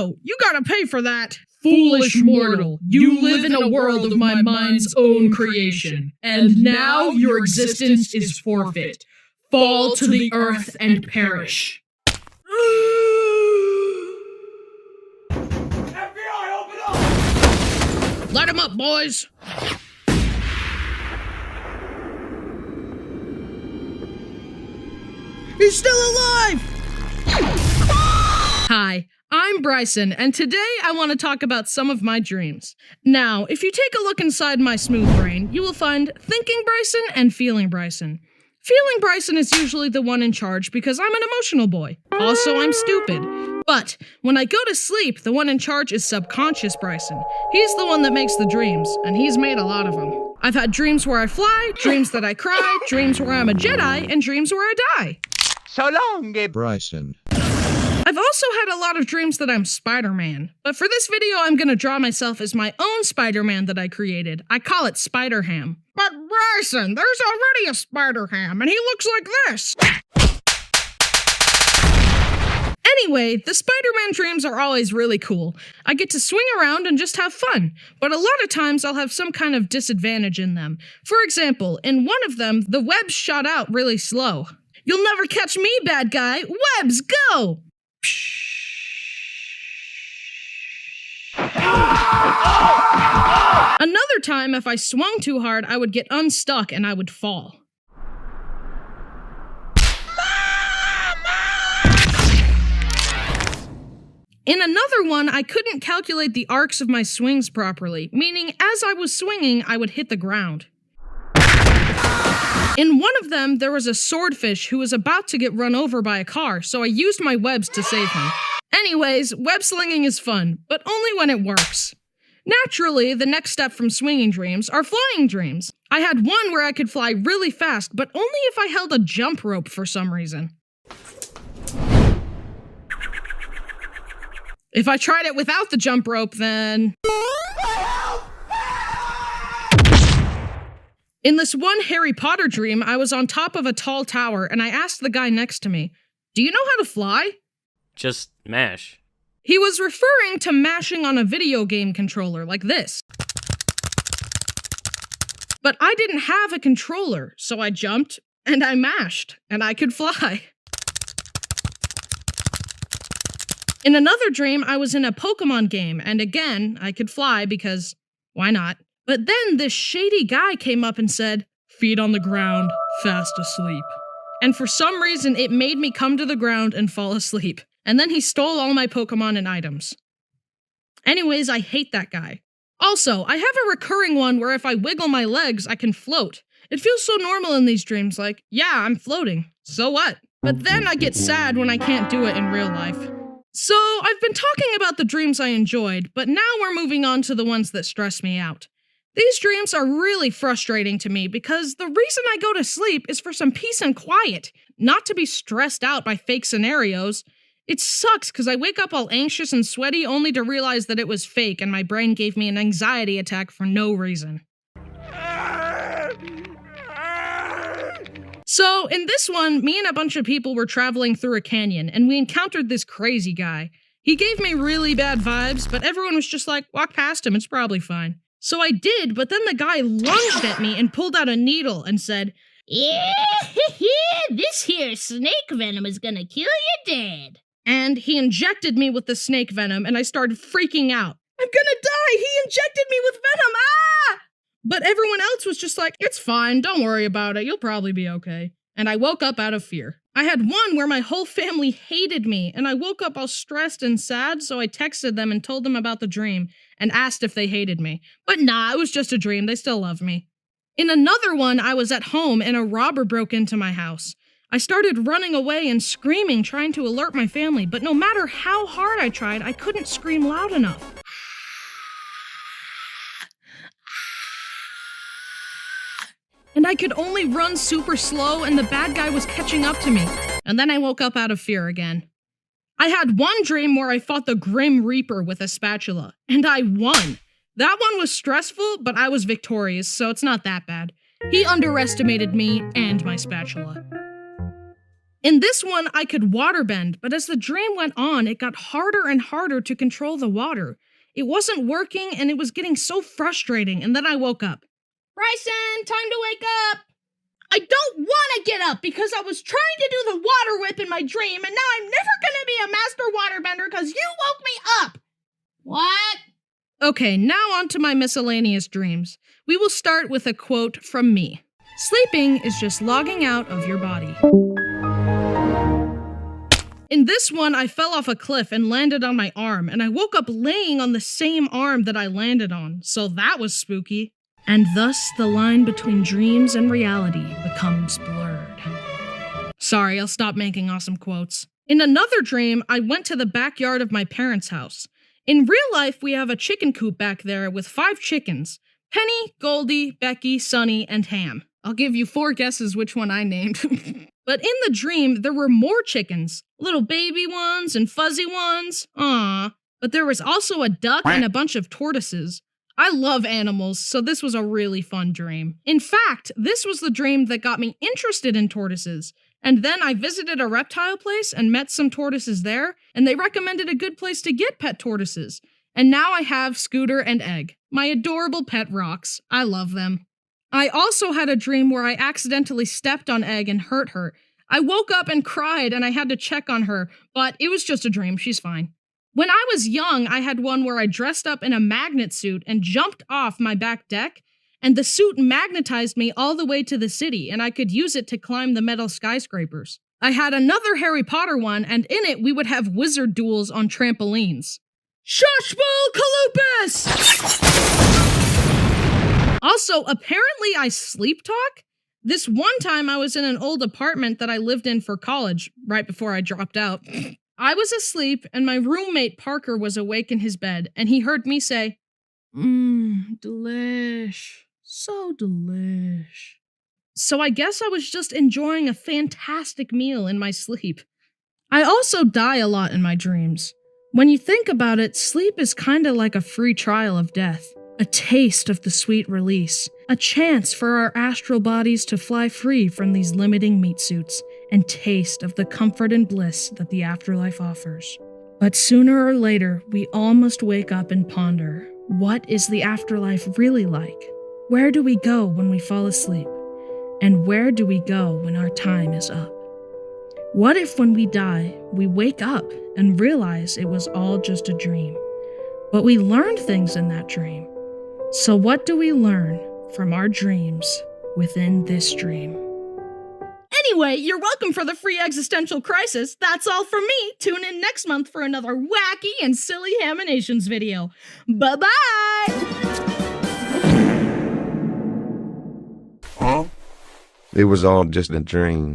no, you gotta pay for that. Foolish mortal, you live in a world of my mind's own creation, and now your existence is forfeit. Fall to the earth and perish. FBI, open up! Let him up, boys! He's still alive! Hi, I'm Bryson, and today I want to talk about some of my dreams. Now, if you take a look inside my smooth brain, you will find Thinking Bryson and Feeling Bryson. Feeling Bryson is usually the one in charge because I'm an emotional boy. Also, I'm stupid. But when I go to sleep, the one in charge is Subconscious Bryson. He's the one that makes the dreams, and he's made a lot of them. I've had dreams where I fly, dreams that I cry, dreams where I'm a Jedi, and dreams where I die. So long, Bryson. I've also had a lot of dreams that I'm Spider-Man, but for this video I'm gonna draw myself as my own Spider-Man that I created. I call it Spider-Ham. But Bryson, there's already a Spider-Ham, and he looks like this! Anyway, the Spider-Man dreams are always really cool. I get to swing around and just have fun, but a lot of times I'll have some kind of disadvantage in them. For example, in one of them, the webs shot out really slow. You'll never catch me, bad guy! Webs, go! Another time, if I swung too hard, I would get unstuck and I would fall. In another one, I couldn't calculate the arcs of my swings properly, meaning as I was swinging, I would hit the ground. In one of them, there was a swordfish who was about to get run over by a car, so I used my webs to save him. Anyways, web slinging is fun, but only when it works. Naturally, the next step from swinging dreams are flying dreams. I had one where I could fly really fast, but only if I held a jump rope for some reason. If I tried it without the jump rope, then... In this one Harry Potter dream, I was on top of a tall tower, and I asked the guy next to me, "Do you know how to fly?" Just mash. He was referring to mashing on a video game controller, like this. But I didn't have a controller, so I jumped, and I mashed, and I could fly. In another dream, I was in a Pokemon game, and again, I could fly because, why not? But then this shady guy came up and said, "Feet on the ground, fast asleep." And for some reason, it made me come to the ground and fall asleep. And then he stole all my Pokemon and items. Anyways, I hate that guy. Also, I have a recurring one where if I wiggle my legs, I can float. It feels so normal in these dreams, like, yeah, I'm floating. So what? But then I get sad when I can't do it in real life. So, I've been talking about the dreams I enjoyed, but now we're moving on to the ones that stress me out. These dreams are really frustrating to me because the reason I go to sleep is for some peace and quiet, not to be stressed out by fake scenarios. It sucks because I wake up all anxious and sweaty only to realize that it was fake and my brain gave me an anxiety attack for no reason. So, in this one, me and a bunch of people were traveling through a canyon and we encountered this crazy guy. He gave me really bad vibes, but everyone was just like, walk past him, it's probably fine. So I did, but then the guy lunged at me and pulled out a needle and said, "Yeah, this here snake venom is gonna kill you dead." And he injected me with the snake venom and I started freaking out. I'm gonna die! He injected me with venom! Ah! But everyone else was just like, it's fine, don't worry about it, you'll probably be okay. And I woke up out of fear. I had one where my whole family hated me, and I woke up all stressed and sad, so I texted them and told them about the dream, and asked if they hated me. But nah, it was just a dream, they still love me. In another one, I was at home and a robber broke into my house. I started running away and screaming, trying to alert my family, but no matter how hard I tried, I couldn't scream loud enough. And I could only run super slow and the bad guy was catching up to me. And then I woke up out of fear again. I had one dream where I fought the Grim Reaper with a spatula, and I won. That one was stressful, but I was victorious, so it's not that bad. He underestimated me and my spatula. In this one, I could waterbend, but as the dream went on, it got harder and harder to control the water. It wasn't working, and it was getting so frustrating, and then I woke up. Bryson, time to wake up! I don't want to get up because I was trying to do the water whip in my dream, and now I'm never gonna be a master waterbender because you woke me up! What? Okay, now on to my miscellaneous dreams. We will start with a quote from me. Sleeping is just logging out of your body. In this one, I fell off a cliff and landed on my arm, and I woke up laying on the same arm that I landed on, so that was spooky. And thus, the line between dreams and reality becomes blurred. Sorry, I'll stop making awesome quotes. In another dream, I went to the backyard of my parents' house. In real life, we have a chicken coop back there with 5 chickens. Penny, Goldie, Becky, Sunny, and Ham. I'll give you 4 guesses which one I named. But in the dream, there were more chickens. Little baby ones and fuzzy ones. Aww. But there was also a duck and a bunch of tortoises. I love animals, so this was a really fun dream. In fact, this was the dream that got me interested in tortoises. And then I visited a reptile place and met some tortoises there, and they recommended a good place to get pet tortoises. And now I have Scooter and Egg, my adorable pet rocks. I love them. I also had a dream where I accidentally stepped on Egg and hurt her. I woke up and cried and I had to check on her, but it was just a dream, she's fine. When I was young, I had one where I dressed up in a magnet suit and jumped off my back deck, and the suit magnetized me all the way to the city, and I could use it to climb the metal skyscrapers. I had another Harry Potter one, and in it we would have wizard duels on trampolines. Shushbul Kalupus! Also, apparently I sleep talk. This one time I was in an old apartment that I lived in for college, right before I dropped out. I was asleep, and my roommate Parker was awake in his bed, and he heard me say, delish. So delish. So I guess I was just enjoying a fantastic meal in my sleep. I also die a lot in my dreams. When you think about it, sleep is kinda like a free trial of death. A taste of the sweet release. A chance for our astral bodies to fly free from these limiting meat suits and taste of the comfort and bliss that the afterlife offers. But sooner or later, we all must wake up and ponder, what is the afterlife really like? Where do we go when we fall asleep? And where do we go when our time is up? What if when we die, we wake up and realize it was all just a dream? But we learned things in that dream. So what do we learn from our dreams within this dream? Anyway, you're welcome for the free existential crisis. That's all from me. Tune in next month for another wacky and silly Haminations video. Bye-bye! It was all just a dream.